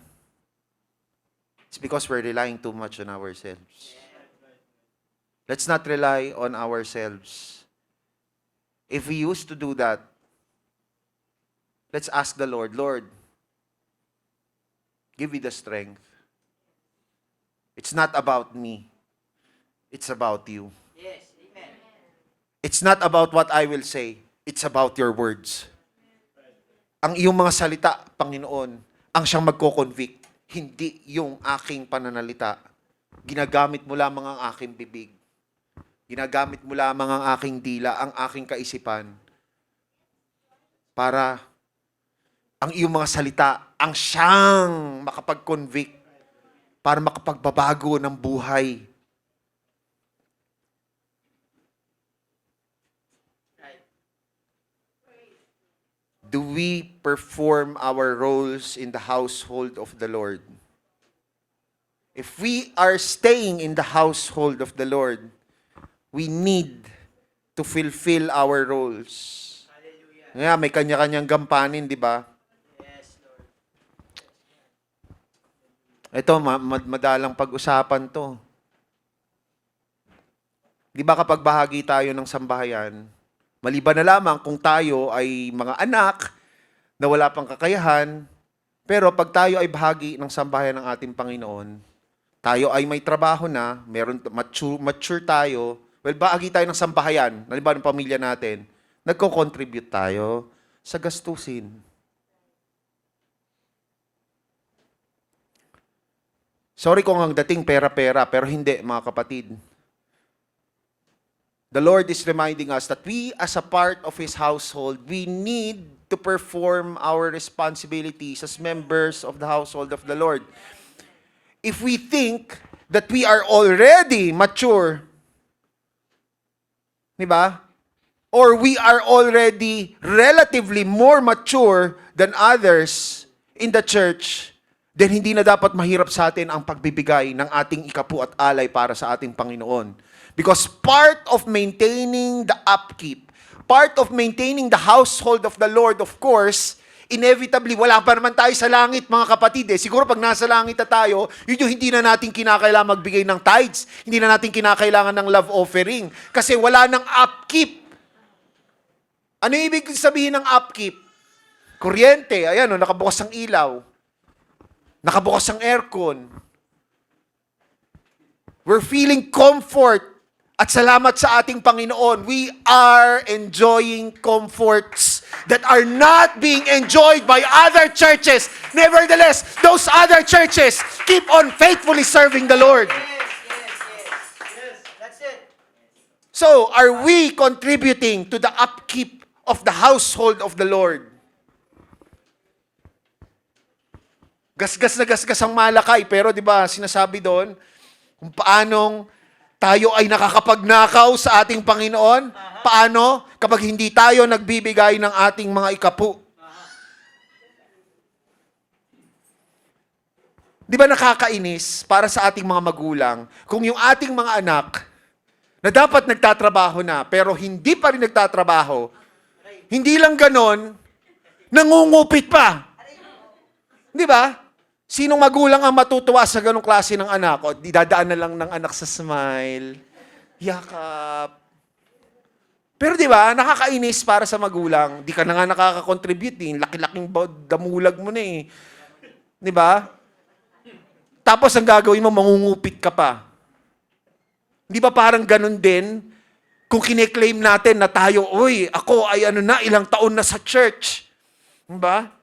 Speaker 1: it's because we're relying too much on ourselves. Let's not rely on ourselves. If we used to do that, let's ask the Lord, Lord, give me the strength. It's not about me. It's about you.
Speaker 2: Yes, amen.
Speaker 1: It's not about what I will say. It's about your words. Ang iyong mga salita, Panginoon, ang siyang magko-convict. Hindi yung aking pananalita. Ginagamit mo lamang ang aking bibig. Ginagamit mo lamang ang aking dila, ang aking kaisipan para ang iyong mga salita ang siyang makapag-convict para makapagbabago ng buhay.
Speaker 2: Right.
Speaker 1: Do we perform our roles in the household of the Lord? If we are staying in the household of the Lord, we need to fulfill our roles.
Speaker 2: Hallelujah.
Speaker 1: Nga, may kanya-kanyang gampanin, di ba?
Speaker 2: Yes, Lord.
Speaker 1: Ito, madalang pag-usapan to. Di ba kapag bahagi tayo ng sambahayan, maliban na lamang kung tayo ay mga anak na wala pang kakayahan, pero pag tayo ay bahagi ng sambahayan ng ating Panginoon, tayo ay may trabaho na, mature tayo, well, bahagi tayo ng sambahayan, halimbawa ng pamilya natin, nagko-contribute tayo sa gastusin. Sorry kung ang dating pera-pera, pero hindi, mga kapatid. The Lord is reminding us that we, as a part of His household, we need to perform our responsibilities as members of the household of the Lord. If we think that we are already mature, di ba? Or we are already relatively more mature than others in the church, then hindi na dapat mahirap sa atin ang pagbibigay ng ating ikapu at alay para sa ating Panginoon. Because part of maintaining the upkeep, part of maintaining the household of the Lord, of course, inevitably, wala pa naman tayo sa langit, mga kapatid. Siguro pag nasa langit na tayo, yun yung hindi na natin kinakailangan magbigay ng tithes, hindi na natin kinakailangan ng love offering, kasi wala nang upkeep. Ano ibig sabihin ng upkeep? Kuryente, ayan, nakabukas ang ilaw. Nakabukas ang aircon. We're feeling comfort. At salamat sa ating Panginoon, we are enjoying comforts that are not being enjoyed by other churches. Nevertheless, those other churches keep on faithfully serving the Lord.
Speaker 2: Yes. That's it.
Speaker 1: So, are we contributing to the upkeep of the household of the Lord? Gasgas na gasgas ang Malakay, pero di ba sinasabi doon kung paanong tayo ay nakakapagnakaw sa ating Panginoon? Paano kapag hindi tayo nagbibigay ng ating mga ikapu? Di ba nakakainis para sa ating mga magulang kung yung ating mga anak na dapat nagtatrabaho na pero hindi pa rin nagtatrabaho, hindi lang ganon, nangungupit pa. Di ba? Sinong magulang ang matutuwa sa ganong klase ng anak? O, didadaan na lang ng anak sa smile, yakap. Pero di ba, nakakainis para sa magulang. Di ka na nga nakaka-contribute eh. Laki-laking damulag mo na eh. Di ba? Tapos ang gagawin mo, mangungupit ka pa. Di ba parang ganon din kung kine-claim natin na tayo, uy, ako ay ilang taon na sa church. Di ba?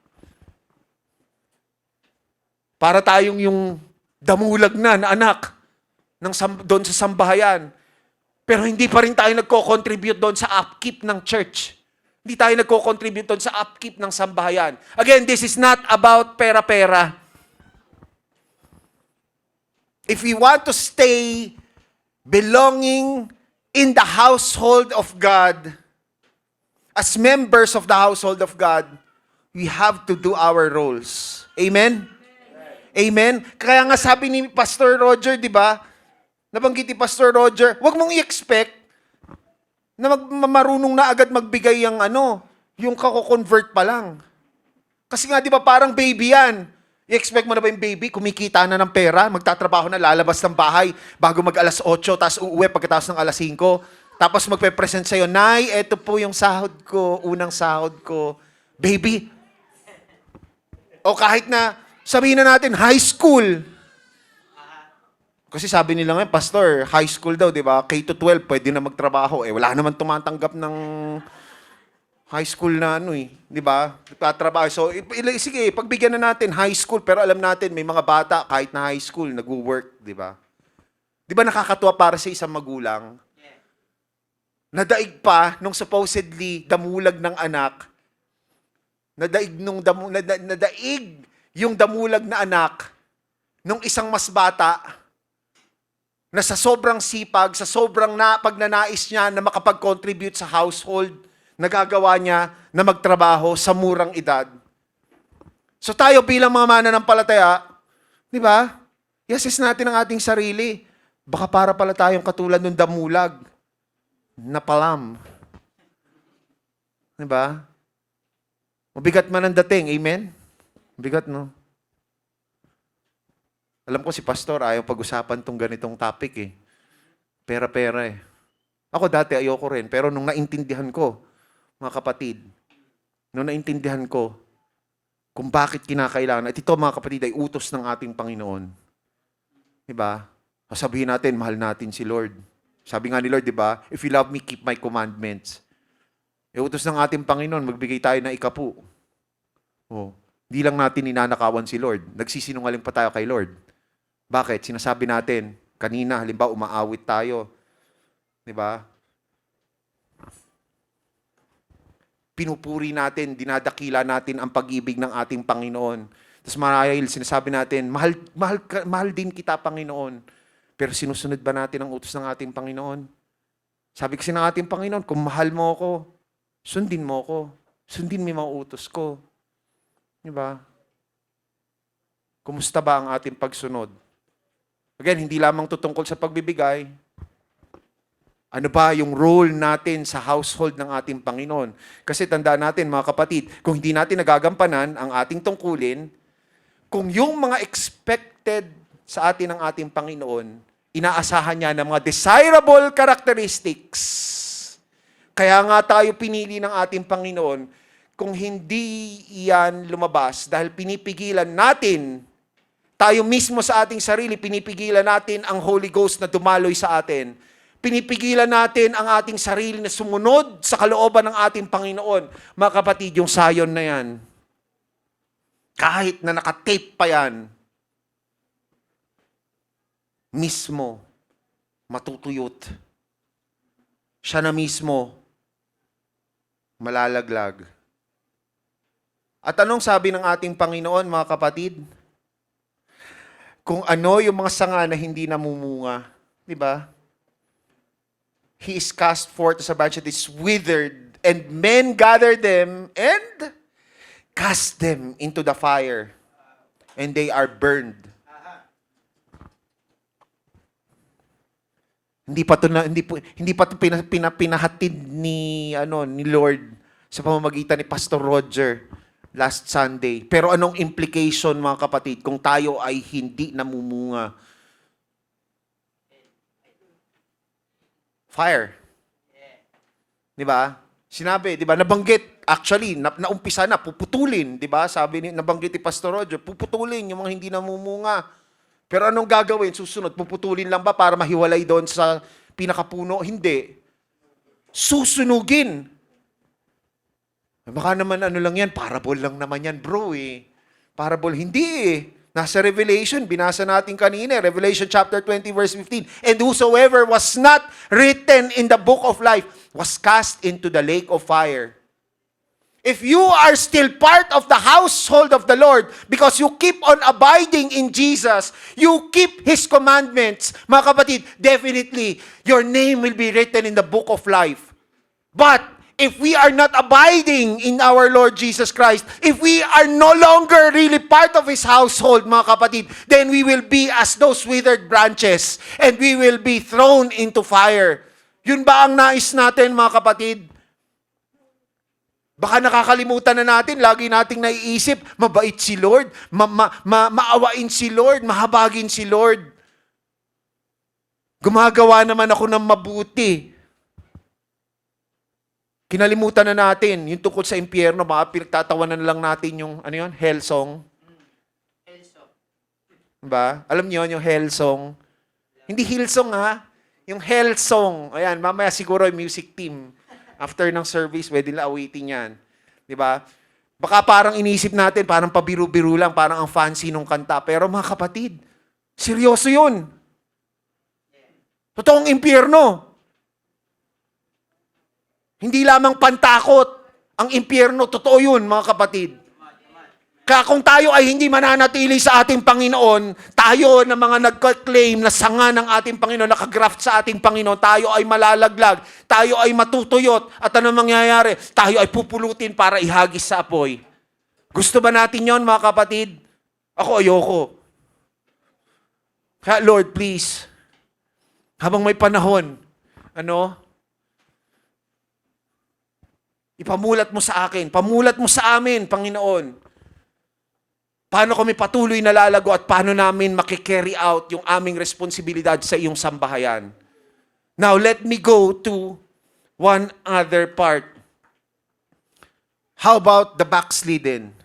Speaker 1: Para tayong yung damulag na anak doon sa sambahayan. Pero hindi pa rin tayo nagko-contribute doon sa upkeep ng church. Hindi tayo nagko-contribute doon sa upkeep ng sambahayan. Again, this is not about pera-pera. If we want to stay belonging in the household of God, as members of the household of God, we have to do our roles. Amen? Amen? Kaya nga sabi ni Pastor Roger, di ba? Nabanggit ni Pastor Roger, huwag mong i-expect na marunong na agad magbigay yung kako-convert pa lang. Kasi nga, di ba, parang baby yan. I-expect mo na ba yung baby, kumikita na ng pera, magtatrabaho na, lalabas ng bahay bago mag-alas 8, tapos uuwi pagkatapos ng alas 5, tapos magpe-present sa'yo, Nay, eto po yung sahod ko, unang sahod ko. Baby. O kahit na, sabihin na natin, high school. Kasi sabi nila ngayon, Pastor, high school daw, di ba? K-12, pwede na magtrabaho. Wala naman tumatanggap ng high school na di ba? Tatrabaho. So, sige, pagbigyan na natin high school, pero alam natin, may mga bata, kahit na high school, nag-work, di ba? Di ba nakakatuwa para sa isang magulang? Nadaig pa nung supposedly damulag ng anak, nadaig yung damulag na anak nung isang mas bata na sa sobrang sipag, sa sobrang pagnanais niya na makapag-contribute sa household, nagagawa niya na magtrabaho sa murang edad. So tayo bilang mga mananampalataya, di ba? I-assess natin ang ating sarili. Baka para pala tayong katulad ng damulag na palam. Di ba? Mabigat man ang dating, amen? Mabigat, no? Alam ko si pastor, ayaw pag-usapan tong ganitong topic eh. Pera-pera eh. Ako dati ayoko rin, pero nung naintindihan ko, mga kapatid, nung naintindihan ko kung bakit kinakailangan, at ito mga kapatid ay utos ng ating Panginoon. Diba? Sabihin natin, mahal natin si Lord. Sabi nga ni Lord, diba? If you love me, keep my commandments. Utos ng ating Panginoon, magbigay tayo ng ikapu. Oh, di lang natin ninanakawan si Lord. Nagsisinungaling pa tayo kay Lord. Bakit? Sinasabi natin, kanina, halimbawa, umaawit tayo. Di ba? Pinupuri natin, dinadakila natin ang pag-ibig ng ating Panginoon. Tapos marahil, sinasabi natin, mahal din kita, Panginoon. Pero sinusunod ba natin ang utos ng ating Panginoon? Sabi kasi ng ating Panginoon, kung mahal mo ako, sundin mo ako. Sundin mo yung mga utos ko. Di ba? Kumusta ba ang ating pagsunod? Again, hindi lamang tutungkol sa pagbibigay. Ano ba yung role natin sa household ng ating Panginoon? Kasi tandaan natin, mga kapatid, kung hindi natin nagagampanan ang ating tungkulin, kung yung mga expected sa atin ng ating Panginoon, inaasahan niya ng mga desirable characteristics, kaya nga tayo pinili ng ating Panginoon, kung hindi iyan lumabas, dahil pinipigilan natin, tayo mismo sa ating sarili, pinipigilan natin ang Holy Ghost na dumaloy sa atin. Pinipigilan natin ang ating sarili na sumunod sa kalooban ng ating Panginoon. Mga kapatid, yung sayon na yan, kahit na nakatape pa yan, mismo matutuyot. Siya na mismo malalaglag. At anong sabi ng ating Panginoon, mga kapatid? Kung ano yung mga sanga na hindi namumunga, di ba? He is cast forth as a branch that is withered, and men gather them and cast them into the fire, and they are burned. Hindi pa to pinahatid ni Lord sa pamamagitan ni Pastor Roger last Sunday. Pero anong implication, mga kapatid, kung tayo ay hindi namumunga? Fire. Di ba? Sinabi, di ba? Nabanggit, actually, naumpisa na, puputulin. Di ba? Nabanggit ni Pastor Roger, puputulin yung mga hindi namumunga. Pero anong gagawin? Susunod, puputulin lang ba para mahiwalay doon sa pinakapuno? Hindi. Susunugin. Baka naman ano lang yan, parable lang naman yan, bro eh. Parable, hindi eh. Nasa Revelation, binasa natin kanina, Revelation chapter 20 verse 15. And whosoever was not written in the book of life was cast into the lake of fire. If you are still part of the household of the Lord because you keep on abiding in Jesus, you keep His commandments, mga kapatid, definitely, your name will be written in the book of life. But, if we are not abiding in our Lord Jesus Christ, if we are no longer really part of His household, mga kapatid, then we will be as those withered branches and we will be thrown into fire. Yun ba ang nais natin, mga kapatid? Baka nakakalimutan na natin, lagi nating naiisip, mabait si Lord, maawain si Lord, mahabagin si Lord. Gumagawa naman ako ng mabuti. Kinalimutan na natin, yung tungkol sa impyerno, baka pinagtatawanan na lang natin yung, hell song.
Speaker 2: Hell song.
Speaker 1: Diba? Alam niyo yung hell song? Hindi Hillsong ha, yung hell song. Ayan, mamaya siguro yung music team. After ng service, pwede nila awitin yan. Diba? Baka parang inisip natin, parang pabiru-biru lang, parang ang fancy nung kanta. Pero mga kapatid, seryoso yun. Totoong impyerno. Hindi lamang pantakot ang impyerno. Totoo yun, mga kapatid. Kaya kung tayo ay hindi mananatili sa ating Panginoon, tayo na mga nagka-claim na sanga ng ating Panginoon, nakagraft sa ating Panginoon, tayo ay malalaglag, tayo ay matutuyot, at ano mangyayari? Tayo ay pupulutin para ihagis sa apoy. Gusto ba natin yon, mga kapatid? Ako ayoko. Kaya Lord, please, habang may panahon, ipamulat mo sa akin, pamulat mo sa amin, Panginoon. Paano kami patuloy na lalago at paano namin makikarry out yung aming responsibilidad sa iyong sambahayan. Now, let me go to one other part. How about the backslidden?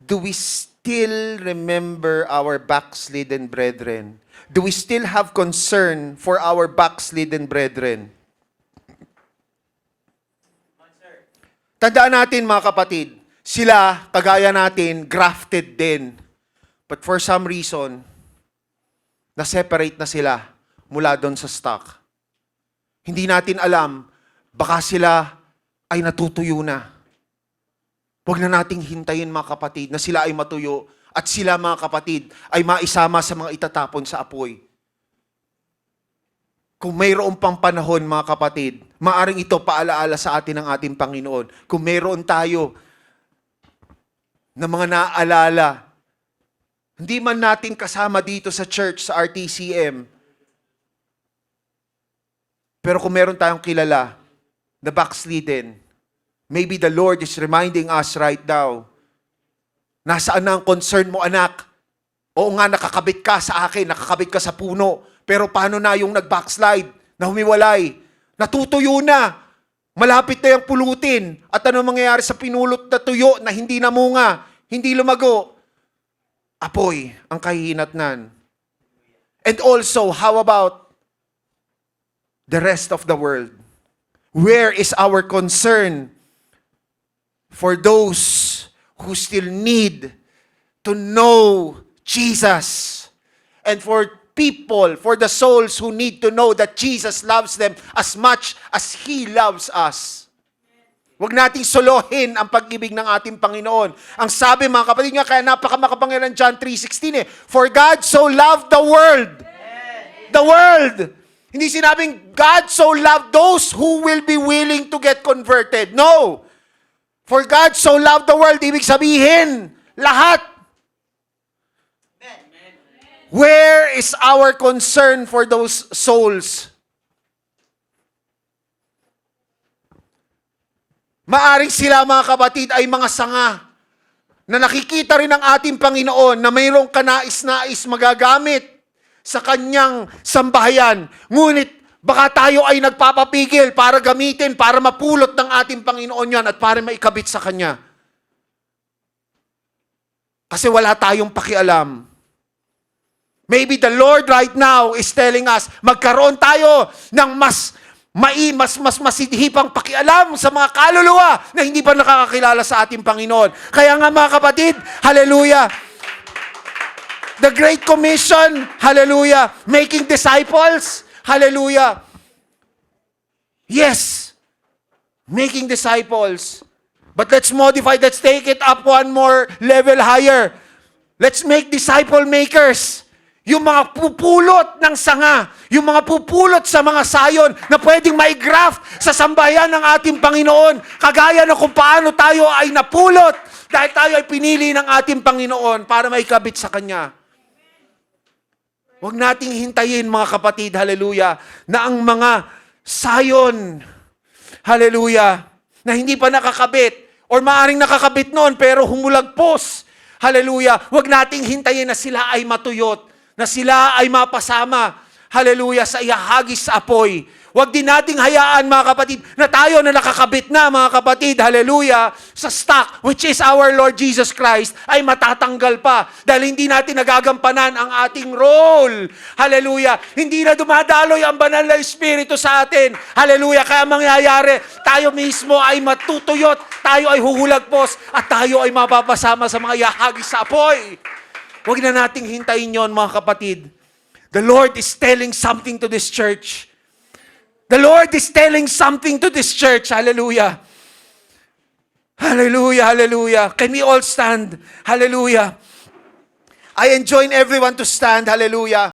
Speaker 1: Do we still remember our backslidden brethren? Do we still have concern for our backslidden brethren? Tandaan natin, mga kapatid, sila, kagaya natin, grafted din. But for some reason, na-separate na sila mula doon sa stock. Hindi natin alam, baka sila ay natutuyo na. Huwag na nating hintayin, mga kapatid, na sila ay matuyo at sila, mga kapatid, ay maisama sa mga itatapon sa apoy. Kung mayroon pang panahon, mga kapatid, maaring ito paalaala sa atin ng ating Panginoon. Kung mayroon tayo na mga naaalala, hindi man natin kasama dito sa church, sa RTCM, pero kung meron tayong kilala na backslidden, maybe the Lord is reminding us right now, nasaan na ang concern mo, anak? Oo nga, nakakabit ka sa akin, nakakabit ka sa puno, pero paano na yung nag-backslide, na humiwalay, natutuyo na, malapit na yung pulutin. At ano mangyayari sa pinulot na tuyo na hindi namunga, hindi lumago? Apoy ang kahihinatnan. And also, how about the rest of the world? Where is our concern for those who still need to know Jesus? And for people, for the souls who need to know that Jesus loves them as much as He loves us. Huwag nating solohin ang pag-ibig ng ating Panginoon. Ang sabi, mga kapatid nga, kaya napakamakapangyarihan John 3:16 For God so loved the world. The world. Hindi sinabing God so loved those who will be willing to get converted. No. For God so loved the world. Ibig sabihin, lahat. Where is our concern for those souls? Maaring sila, mga kapatid, ay mga sanga na nakikita rin ng ating Panginoon na mayroong kanais-nais magagamit sa kanyang sambahayan. Ngunit baka tayo ay nagpapapigil para gamitin, para mapulot ng ating Panginoon yan at para maikabit sa Kanya. Kasi wala tayong pakialam. Maybe the Lord right now is telling us, magkaroon tayo ng mas masidhipang pakialam sa mga kaluluwa na hindi pa nakakakilala sa ating Panginoon. Kaya nga, mga kapatid, hallelujah, the Great Commission, hallelujah, making disciples, hallelujah. Yes, making disciples. But let's modify, let's take it up one more level higher. Let's make disciple makers. Yung mga pupulot ng sanga, yung mga pupulot sa mga sayon na pwedeng maigraft sa sambayan ng ating Panginoon, kagaya na kung paano tayo ay napulot dahil tayo ay pinili ng ating Panginoon para maikabit sa Kanya. Huwag nating hintayin, mga kapatid, hallelujah, na ang mga sayon, hallelujah, na hindi pa nakakabit or maaring nakakabit noon pero humulagpos, hallelujah, huwag nating hintayin na sila ay matuyot, na sila ay mapasama, hallelujah, sa ihahagis sa apoy. Huwag din nating hayaan, mga kapatid, na tayo na nakakabit na, mga kapatid, hallelujah, sa stock, which is our Lord Jesus Christ, ay matatanggal pa dahil hindi natin nagagampanan ang ating role. Hallelujah. Hindi na dumadaloy ang banal na Espiritu sa atin. Hallelujah. Kaya mangyayari, tayo mismo ay matutuyot, tayo ay huhulagpos, at tayo ay mapapasama sa mga ihahagis sa apoy. Huwag na nating hintayin yon, mga kapatid. The Lord is telling something to this church. The Lord is telling something to this church. Hallelujah. Hallelujah, hallelujah. Can we all stand? Hallelujah. I enjoin everyone to stand. Hallelujah.